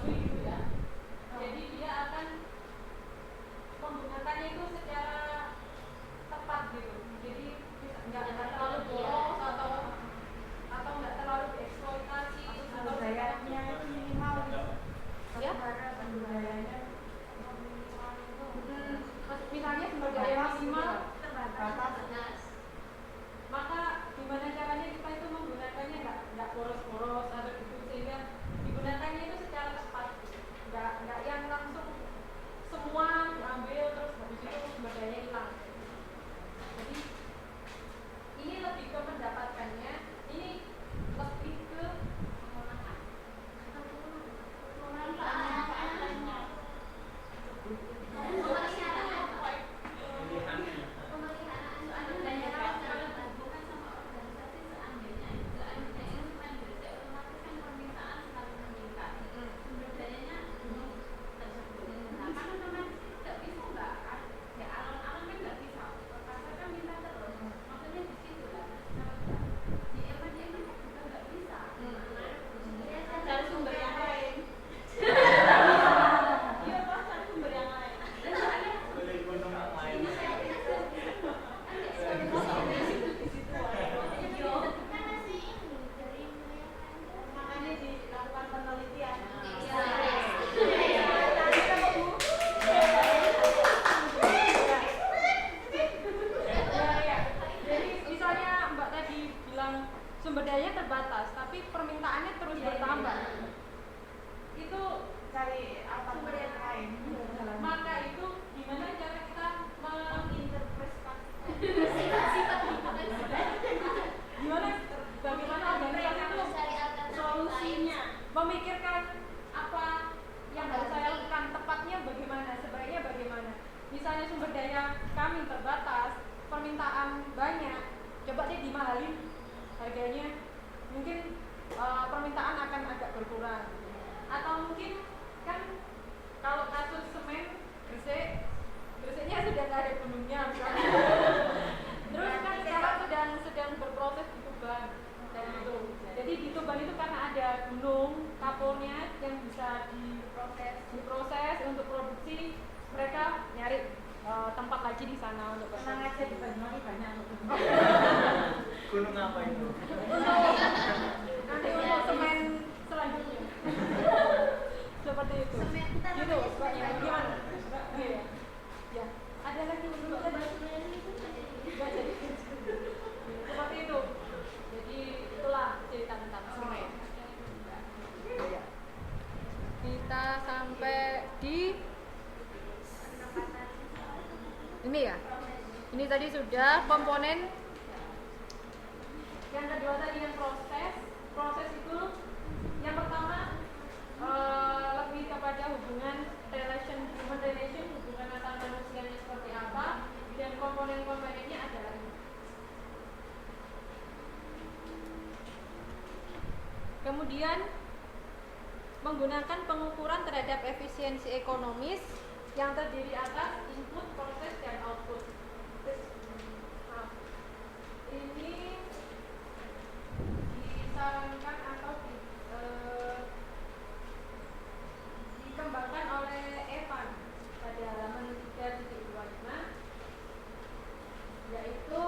dilalui gitu ya. Jadi dia akan menggunakannya itu secara tepat gitu. Jadi nggak terlalu boros atau nggak terlalu dieksploitasi atau budayanya minimal gitu. Ya? Budayanya misalnya sumber daya maksimal terbatas. Maka gimana caranya kita itu menggunakannya nggak boros-boros atau gitu, sehingga digunakannya itu secara tepat, nggak yang langsung semua diambil terus habis itu sumber daya hilang. Jadi ini lebih ke mendapatkannya, ini lebih ke sumber dayanya terbatas, tapi permintaannya terus bertambah. Itu cari sumber yang lain. Maka itu gimana cara kita menginterpretasikan? Bagaimana organisasi itu solusinya, memikirkan apa yang harus saya lakukan, tepatnya bagaimana, sebaiknya bagaimana. Misalnya sumber daya kami terbatas, permintaan banyak, coba deh dimahalin harganya, mungkin permintaan akan agak berkurang. Atau mungkin kan kalau kasus semen Gresik-nya sudah nggak ada gunungnya misalnya. Terus kan sekarang sedang berproses di Tuban dan itu. Jadi di Tuban itu karena ada gunung kapurnya yang bisa diproses untuk produksi, mereka nyari tempat lagi di sana untuk berproduksi. Tenang aja, di Banyuwangi banyak gunung apa itu? Nanti untuk semen selanjutnya. Seperti itu. Gitu, Mbak, gimana? Iya. Ya, ada lagi dulu kan enggak jadi. Seperti itu. Jadi itulah cerita tentang semen. Ya. Kita sampai di ini ya. Ini tadi sudah komponen. Yang kedua tadi yang proses itu yang pertama lebih kepada human relation, hubungan antar manusianya seperti apa, dan komponen-komponennya ada lagi. Kemudian menggunakan pengukuran terhadap efisiensi ekonomis yang terdiri atas input, proses, dan output. Ini disarankan atau dikembangkan oleh Evan pada halaman 3.25, yaitu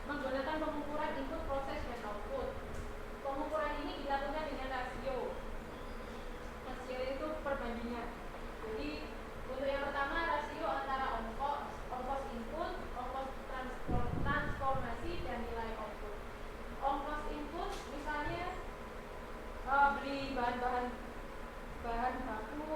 menggunakan pengukuran input, proses, dan output. Pengukuran ini dilakukan dengan rasio. Rasio itu perbandingan. Jadi untuk yang pertama rasio antara ongkos input, ongkos transformasi, dan nilai output. Ongkos input misalnya beli bahan baku